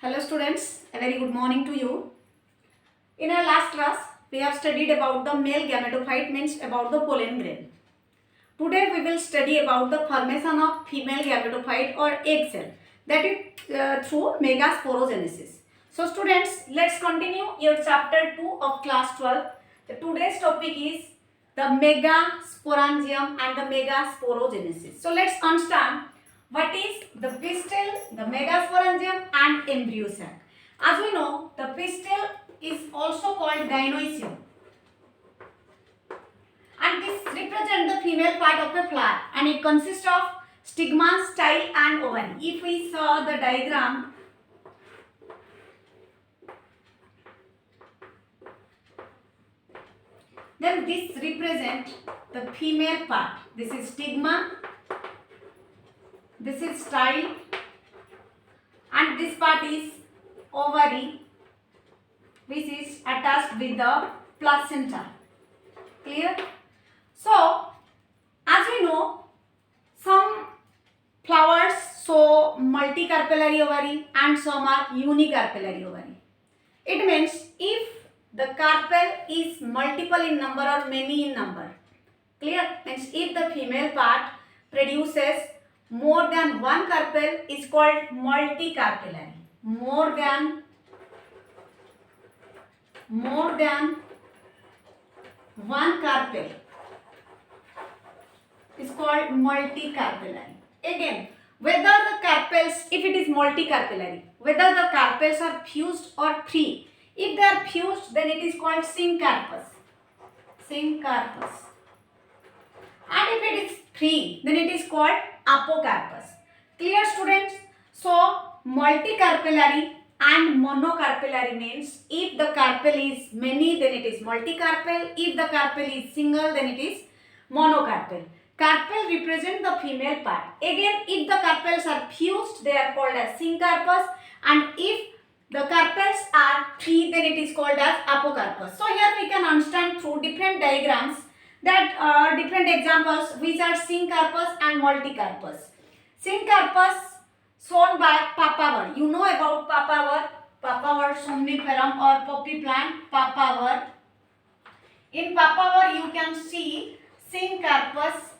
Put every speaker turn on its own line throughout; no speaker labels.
Hello students, a very good morning to you. In our last class, we have studied about the male gametophyte, means about the pollen grain. Today we will study about the formation of female gametophyte or egg cell, that is through megasporogenesis. So students, let's continue your chapter 2 of class 12. Today's topic is the megasporangium and the megasporogenesis. So let's understand what is the pistil, the megasporangium and embryo sac. As we know, the pistil is also called gynoecium, and this represents the female part of the flower, and it consists of stigma, style and ovary. If we saw the diagram, then this represents the female part. This is stigma, this is style, and this part is ovary, which is attached with the placenta. Clear? So, as we know, some flowers show multicarpellary ovary and some are unicarpellary ovary. It means if the carpel is multiple in number or many in number. Clear? Means if the female part produces more than one carpel is called multicarpellary. More than one carpel is called multicarpellary. Again, whether the carpels, if it is multicarpellary, whether the carpels are fused or free. If they are fused, then it is called syncarpous. Syncarpous. And if it is free, then it is called apocarpous. Clear, students? So, multicarpellary and monocarpellary means if the carpel is many, then it is multicarpel. If the carpel is single, then it is monocarpel. Carpel represent the female part. Again, if the carpels are fused, they are called as syncarpous, and if the carpels are free, then it is called as apocarpous. So here we can understand through different diagrams that different examples which are syncarpous and multicarpous. Syncarpous shown by papaver. You know about papaver somniferum or poppy plant, papaver. In papaver you can see syncarpous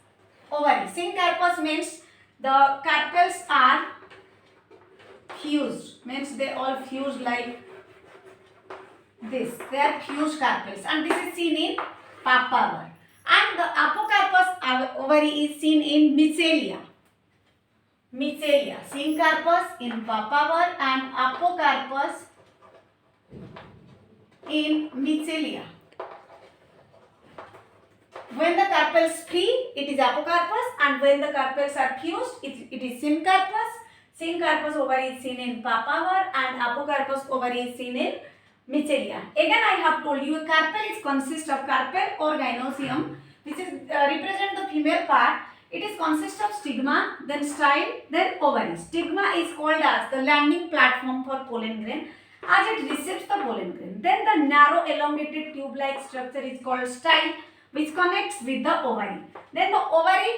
ovary. Syncarpous means the carpels are fused, means they all fused like this. They are fused carpels, and this is seen in papaver. And the apocarpous ovary is seen in mycelia. Mycelia. Syncarpous in papaver and apocarpous in mycelia. When the carpels free, it is apocarpous, and when the carpels are fused, it is syncarpous. Syncarpous ovary is seen in papaver and apocarpous ovary is seen in mycelia. Again, I have told you, carpel is consist of carpel or gynoecium, which is represent the female part. It is consist of stigma, then style, then ovary. Stigma is called as the landing platform for pollen grain as it receives the pollen grain. Then the narrow elongated tube-like structure is called style, which connects with the ovary. Then the ovary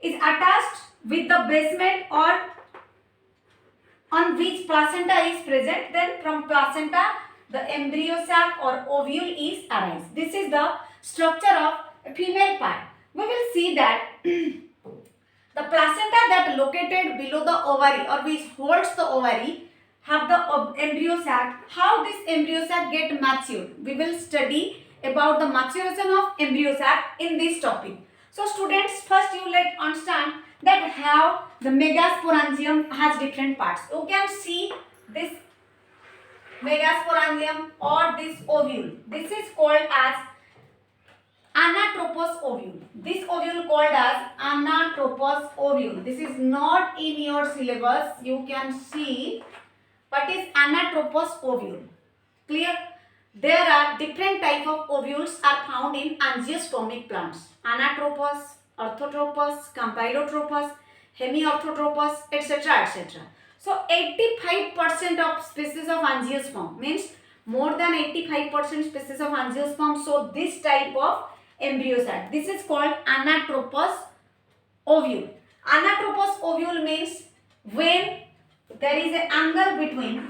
is attached with the basement or on which placenta is present. Then from placenta, the embryo sac or ovule is arise. This is the structure of a female part. We will see that the placenta that located below the ovary or which holds the ovary have the embryo sac. How this embryo sac get matured? We will study about the maturation of embryo sac in this topic. So students, first you let understand that how the megasporangium has different parts. You can see this megasporangium or this ovule. This is called as anatropous ovule. This ovule called as anatropous ovule. This is not in your syllabus. You can see what is anatropous ovule. Clear? There are different type of ovules are found in angiospermic plants. Anatropous, orthotropous, campylotropous, hemiorthotropous, etc. etc. So 85% of species of angiosperm, means more than 85% species of angiosperm show this type of embryo sac. This is called anatropous ovule. Anatropous ovule means when there is an angle between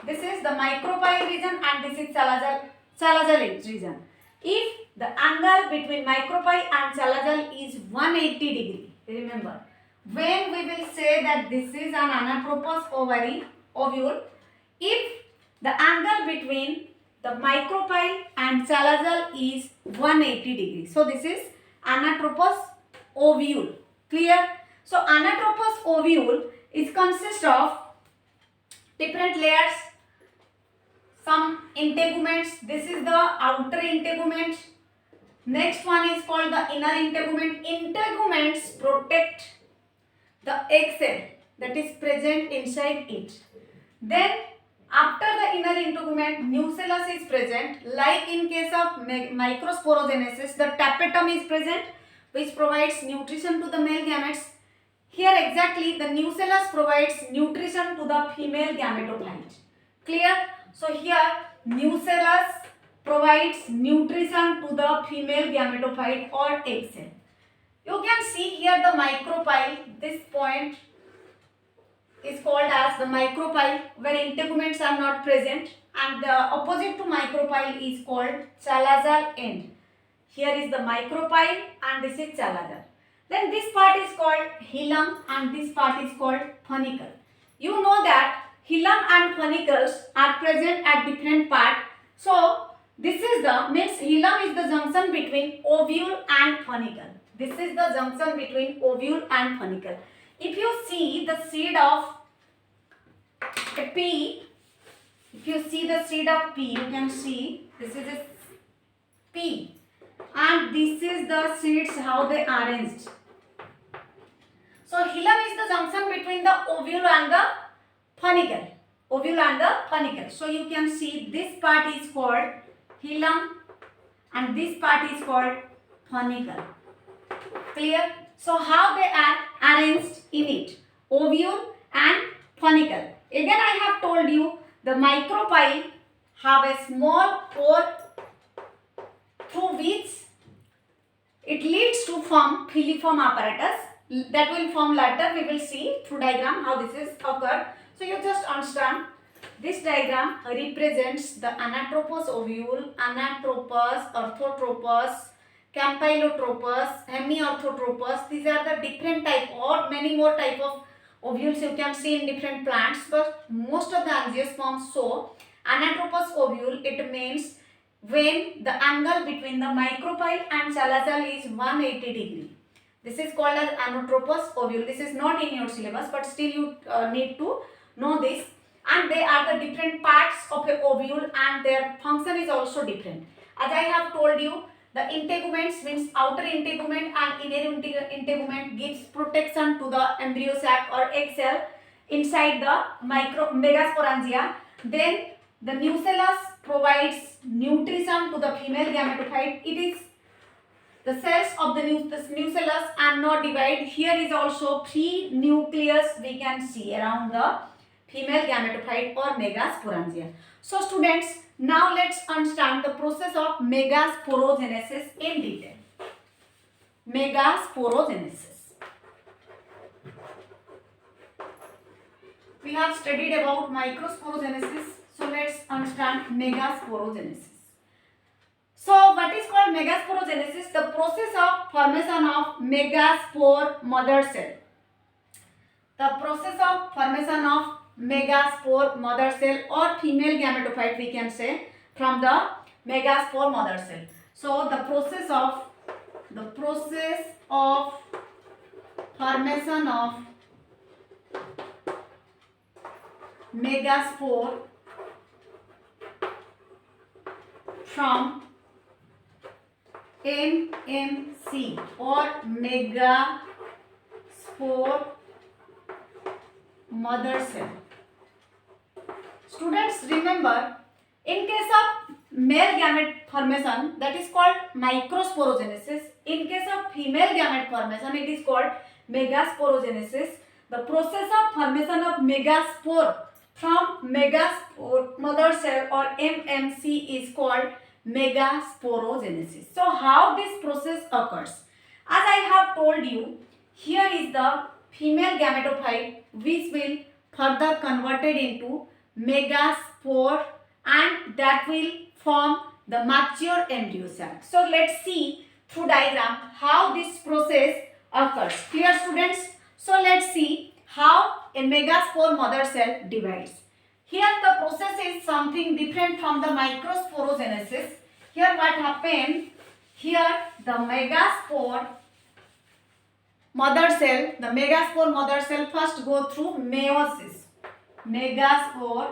This is the micropyle region and this is Salazar region. If the angle between micropyle and Salazar is 180 degree, remember, when we will say that this is an anatropous ovule, if the angle between the micropyle and Salazar is 180 degree. So this is anatropous ovule. Clear? So anatropous ovule is consist of different layers, some integuments. This is the outer integument. Next one is called the inner integument. Integuments protect the egg cell that is present inside it. Then after the inner integument, nucellus is present. Like in case of microsporogenesis, the tapetum is present, which provides nutrition to the male gametes. Here exactly the nucellus provides nutrition to the female gametophyte. Clear? So here nucellus provides nutrition to the female gametophyte or egg cell. You can see here the micropyle. This point is called as the micropyle, where integuments are not present, and the opposite to micropyle is called Salazar end. Here is the micropyle and this is Salazar. Then this part is called hilum and this part is called funicle. You know that hilum and funicles are present at different parts. So this is the means hilum is the junction between ovule and funicle. This is the junction between ovule and funicle. If you see the seed of a pea, if you see the seed of pea, you can see this is a pea. And this is the seeds how they are arranged. So hilum is the junction between the ovule and the funicle. Ovule and the funicle. So you can see this part is called hilum and this part is called funicle. Clear? So how they are arranged in it? Ovule and funicle. Again I have told you the micropyle have a small pore through which it leads to form filiform apparatus. That will form later. We will see through diagram how this is occurred. So you just understand this diagram represents the anatropous ovule, anatropous, orthotropous, campylotropous, hemiorthotropous. These are the different type or many more type of ovules you can see in different plants, but most of the angiosperms show anatropous ovule. It means when the angle between the micropyle and Salazar is 180 degree. This is called as anatropous ovule. This is not in your syllabus, but still you need to know this. And they are the different parts of a ovule and their function is also different. As I have told you, the integuments means outer integument and inner integument gives protection to the embryo sac or egg cell inside the megasporangia. Then the nucellus provides nutrition to the female gametophyte. It is the cells of the nucellus are not divided. Here is also 3 nucleus we can see around the female gametophyte or megasporangia. So students, now let's understand the process of megasporogenesis in detail. Megasporogenesis. We have studied about microsporogenesis. So let's understand megasporogenesis. So what is called megasporogenesis? The process of formation of megaspore mother cell. The process of formation of megaspore mother cell or female gametophyte we can say from the megaspore mother cell. So the process of formation of megaspore from MMC or megaspore mother cell. Students, remember, in case of male gamete formation, that is called microsporogenesis. In case of female gamete formation, it is called megasporogenesis. The process of formation of megaspore from megaspore mother cell or MMC is called megasporogenesis. So how this process occurs? As I have told you, here is the female gametophyte which will further converted into megaspore, and that will form the mature embryo cell. So let's see through diagram how this process occurs. Clear, students? So let's see how a megaspore mother cell divides. Here the process is something different from the microsporogenesis. Here what happened? Here the megaspore mother cell first go through meiosis. Megaspore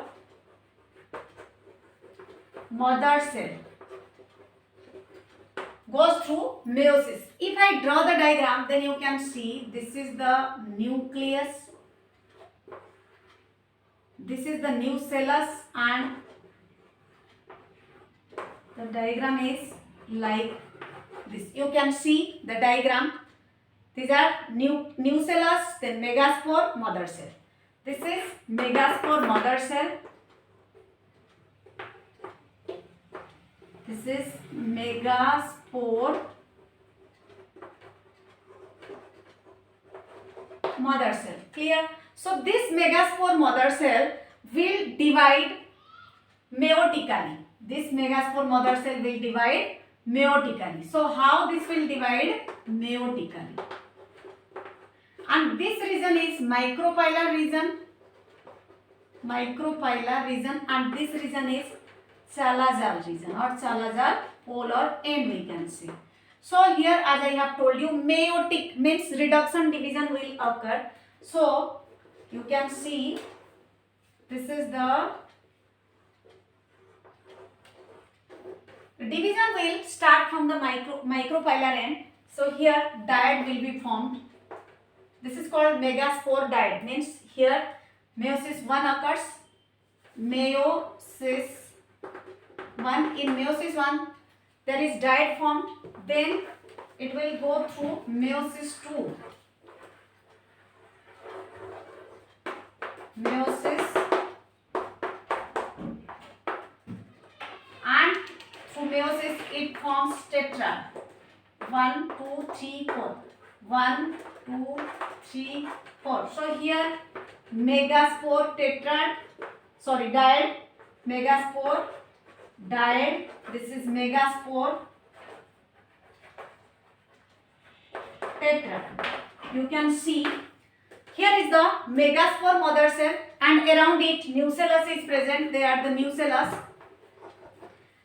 mother cell goes through meiosis. If I draw the diagram, then you can see this is the nucleus, this is the nucellus, and the diagram is like this. You can see the diagram. These are nucellus, then megaspore, mother cell. This is megaspore mother cell. This is megaspore mother cell. Clear? So this megaspore mother cell will divide meiotically. This megaspore mother cell will divide meiotically. So how this will divide? Meiotically. And this region is micropylar region. Micropylar region, and this region is Chalazal region or Chalazal polar end, we can see. So here, as I have told you, meiotic means reduction division will occur. So you can see this is the division will start from the micropylar end. So here dyad will be formed. This is called megaspore dyad, means here meiosis 1 occurs. Meiosis 1. In meiosis 1 there is dyad formed, then it will go through meiosis 2. Meiosis, and through meiosis it forms tetrad. 1, 2, 3, 4. 1, 2, 3, 4. So here megaspore tetrad, sorry, dyad, megaspore dyad. This is megaspore tetrad. You can see here is the megaspore mother cell, and around it nucellus is present. They are the nucellus.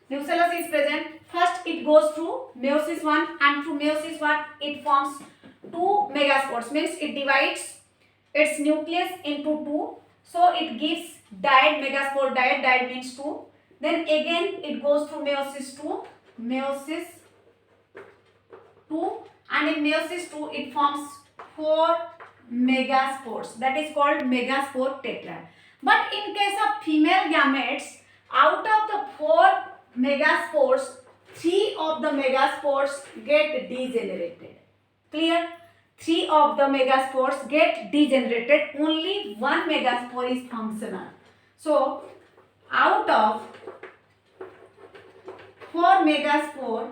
Nucellus is present. First it goes through meiosis 1, and through meiosis 1 it forms 2 megaspores, means it divides its nucleus into 2. So it gives dyad, megaspore dyad. Dyad means 2. Then again it goes through meiosis 2, and in meiosis 2 it forms 4 megaspores. That is called megaspore tetrad. But in case of female gametes, out of the 4 megaspores, 3 of the megaspores get degenerated. Clear? 3 of the megaspores get degenerated. Only 1 megaspore is functional. So out of 4 megaspore,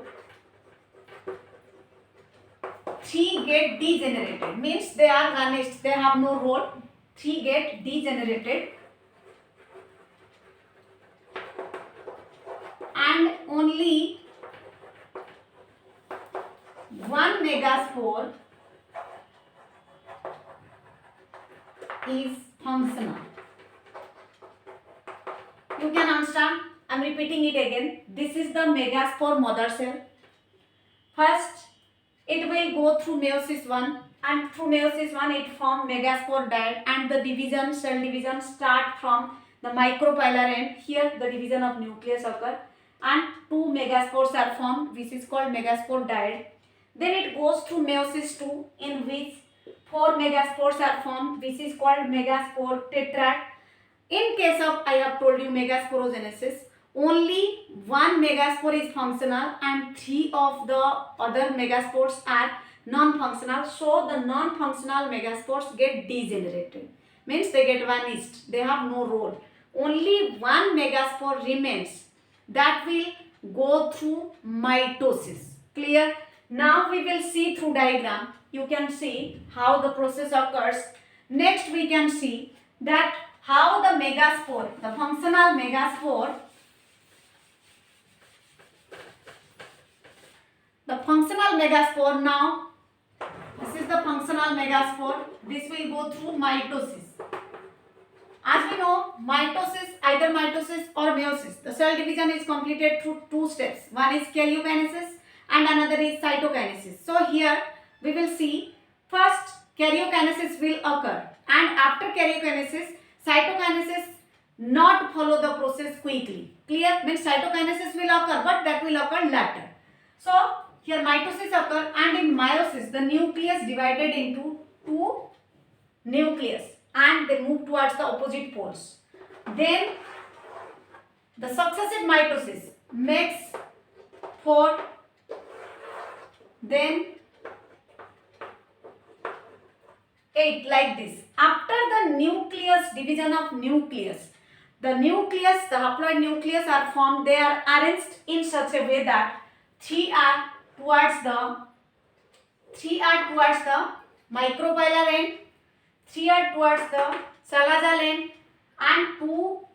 3 get degenerated, means they are vanished, they have no role. 3 get degenerated, and only 1 megaspore is functional. You can understand. I am repeating it again. This is the megaspore mother cell. First it will go through meiosis 1, and through meiosis 1 it forms megaspore dyad, and the division, cell division start from the micropylar end. Here the division of nucleus occur, and 2 megaspores are formed, which is called megaspore dyad. Then it goes through meiosis 2, in which 4 megaspores are formed, which is called megaspore tetrad. In case of, I have told you, megasporogenesis, only 1 megaspore is functional and 3 of the other megaspores are non-functional. So the non-functional megaspores get degenerated, means they get vanished, they have no role. Only 1 megaspore remains, that will go through mitosis. Clear? Now we will see through diagram. You can see how the process occurs. Next we can see that how the megaspore, the functional megaspore, now, this is the functional megaspore. This will go through mitosis. As we know, mitosis, either mitosis or meiosis, the cell division is completed through two steps. One is karyokinesis and another is cytokinesis. So here we will see first karyokinesis will occur, and after karyokinesis, cytokinesis not follow the process quickly. Clear? Means cytokinesis will occur, but that will occur later. So here mitosis occur, and in meiosis the nucleus divided into two nucleus and they move towards the opposite poles. Then the successive mitosis makes 4, then 8, like this. After the nucleus, division of nucleus, the haploid nucleus are formed. They are arranged in such a way that 3 are towards the micropylar end, 3 are towards the Salazar end, and 2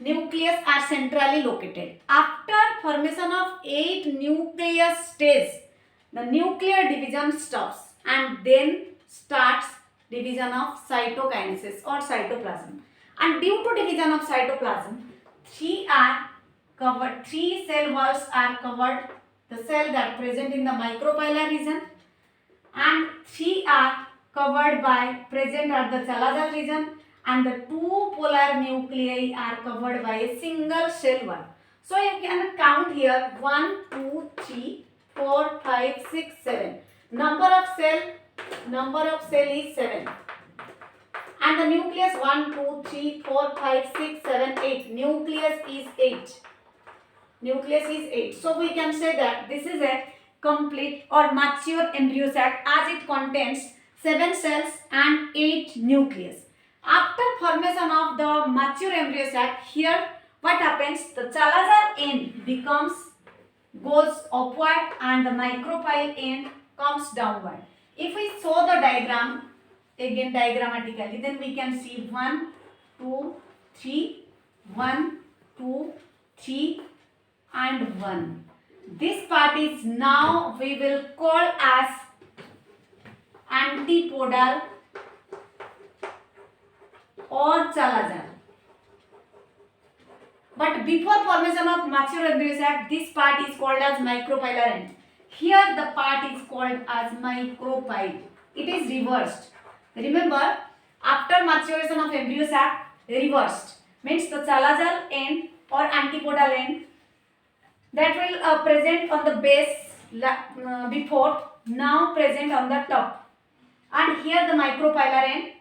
nucleus are centrally located. After formation of 8 nucleus stage, the nuclear division stops and then starts division of cytokinesis or cytoplasm. And due to division of cytoplasm, 3 cell walls are covered, the cell that present in the micropylar region, and 3 are covered by present at the Salazar region, and the 2 polar nuclei are covered by a single cell wall. So you can count here 1, 2, 3, 4, 5, 6, 7. Number of cell is 7. And the nucleus 1, 2, 3, 4, 5, 6, 7, 8. Nucleus is 8. So we can say that this is a complete or mature embryo sac as it contains 7 cells and 8 nucleus. After formation of the mature embryo sac, here what happens? The Salazar end goes upward and the micropyle end comes downward. If we show the diagram, again diagrammatically, then we can see 1, 2, 3, 1, 2, 3 and 1. This part is now we will call as antipodal or Salazar. But before formation of mature embryo sac, this part is called as micropylar end. Here the part is called as micropyle. It is reversed. Remember, after maturation of embryo sac, reversed means the Salazar end or antipodal end that will present on the base before, now present on the top. And here the micropylar end,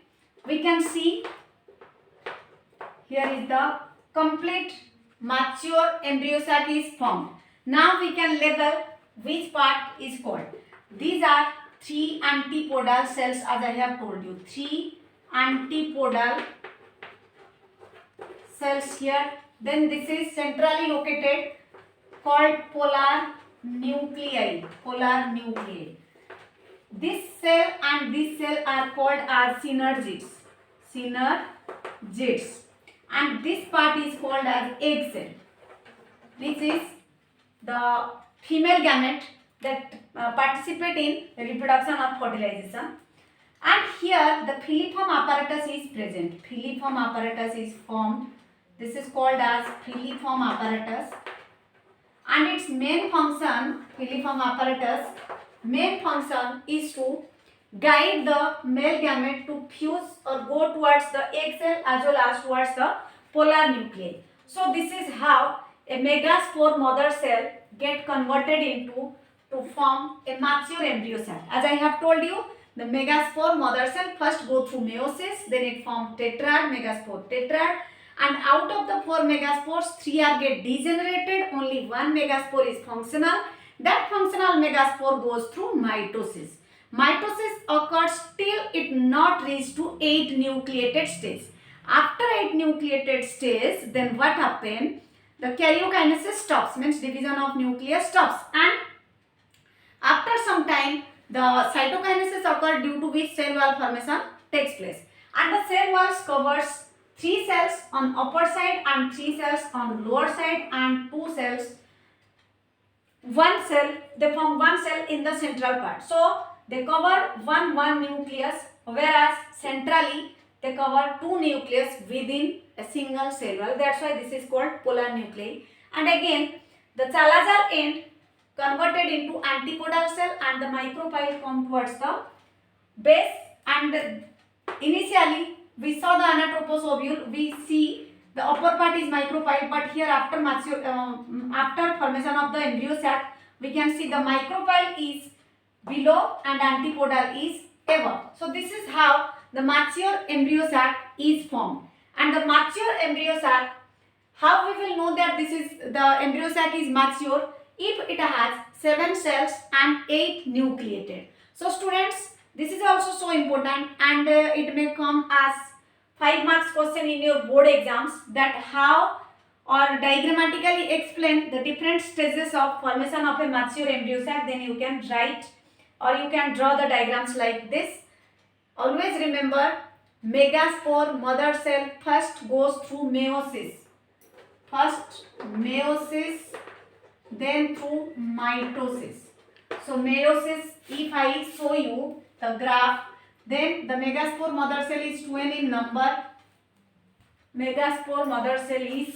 we can see here is the complete mature embryo sac is formed. Now we can label which part is called. These are 3 antipodal cells as I have told you. 3 antipodal cells here. Then this is centrally located called polar nuclei. This cell and this cell are called as synergids. And this part is called as egg cell. This is the female gamete that participate in reproduction of fertilization. And here the filiform apparatus is present. Filiform apparatus is formed. This is called as filiform apparatus. And its main function, filiform apparatus, main function is to guide the male gamete to fuse or go towards the egg cell as well as towards the polar nuclei. So this is how a megaspore mother cell get converted into to form a mature embryo sac. As I have told you, the megaspore mother cell first go through meiosis, then it forms tetrad, megaspore tetrad, and out of the 4 megaspores, 3 are get degenerated, only 1 megaspore is functional. That functional megaspore goes through mitosis. Mitosis occurs till it not reach to 8 nucleated stage. After 8 nucleated stage, then what happen? The karyokinesis stops, means division of nucleus stops, and after some time the cytokinesis occurs, due to which cell wall formation takes place, and the cell walls covers 3 cells on upper side and 3 cells on lower side, and 2 cells, one cell, they form one cell in the central part. So they cover one nucleus, whereas centrally they cover 2 nucleus within a single cell wall. That's why this is called polar nuclei. And again, the chalazal end converted into antipodal cell, and the micropyle come towards the base. And initially we saw the anatropous ovule, we see the upper part is micropyle, but here after after formation of the embryo sac, we can see the micropyle is below and antipodal is above. So this is how the mature embryo sac is formed. And the mature embryo sac, how we will know that this is the embryo sac is mature? If it has 7 cells and 8 nucleated. So students, this is also so important, and it may come as 5 marks question in your board exams, that how or diagrammatically explain the different stages of formation of a mature embryo sac. Then you can write or you can draw the diagrams like this. Always remember, megaspore mother cell first goes through meiosis. First meiosis, then through mitosis. So meiosis, if I show you the graph, then the megaspore mother cell is 2n in number. Megaspore mother cell is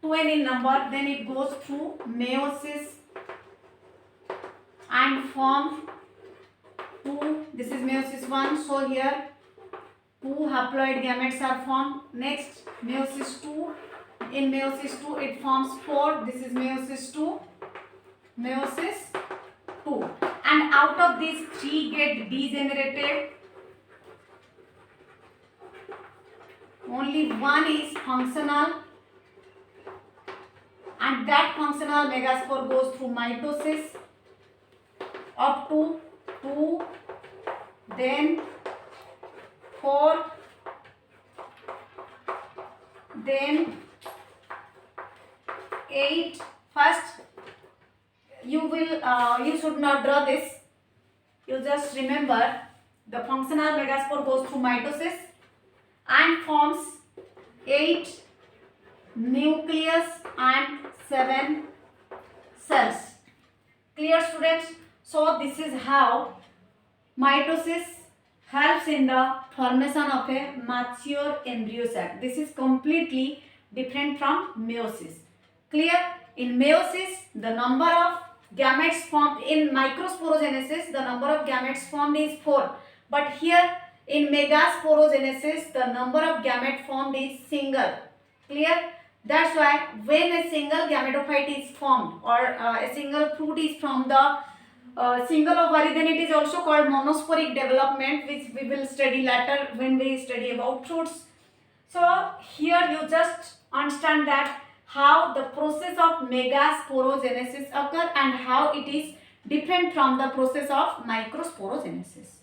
2n in number. Then it goes through meiosis and form 2. This is meiosis 1. So here 2 haploid gametes are formed. Next meiosis 2. In meiosis 2 it forms 4. This is meiosis 2. Meiosis 2. And out of these 3 get degenerated. Only one is functional, and that functional megaspore goes through mitosis up to 2, then 4, then 8. First you should not draw this. You just remember the functional megaspore goes through mitosis and forms 8 nucleus and 7 cells. Clear students? So this is how mitosis helps in the formation of a mature embryo sac. This is completely different from meiosis. Clear? In meiosis, the number of gametes formed, in microsporogenesis, the number of gametes formed is 4. But here in megasporogenesis, the number of gametes formed is single. Clear? That's why when a single gametophyte is formed, or a single fruit is from the single ovary, then it is also called monosporic development, which we will study later when we study about fruits. So here you just understand that how the process of megasporogenesis occur and how it is different from the process of microsporogenesis.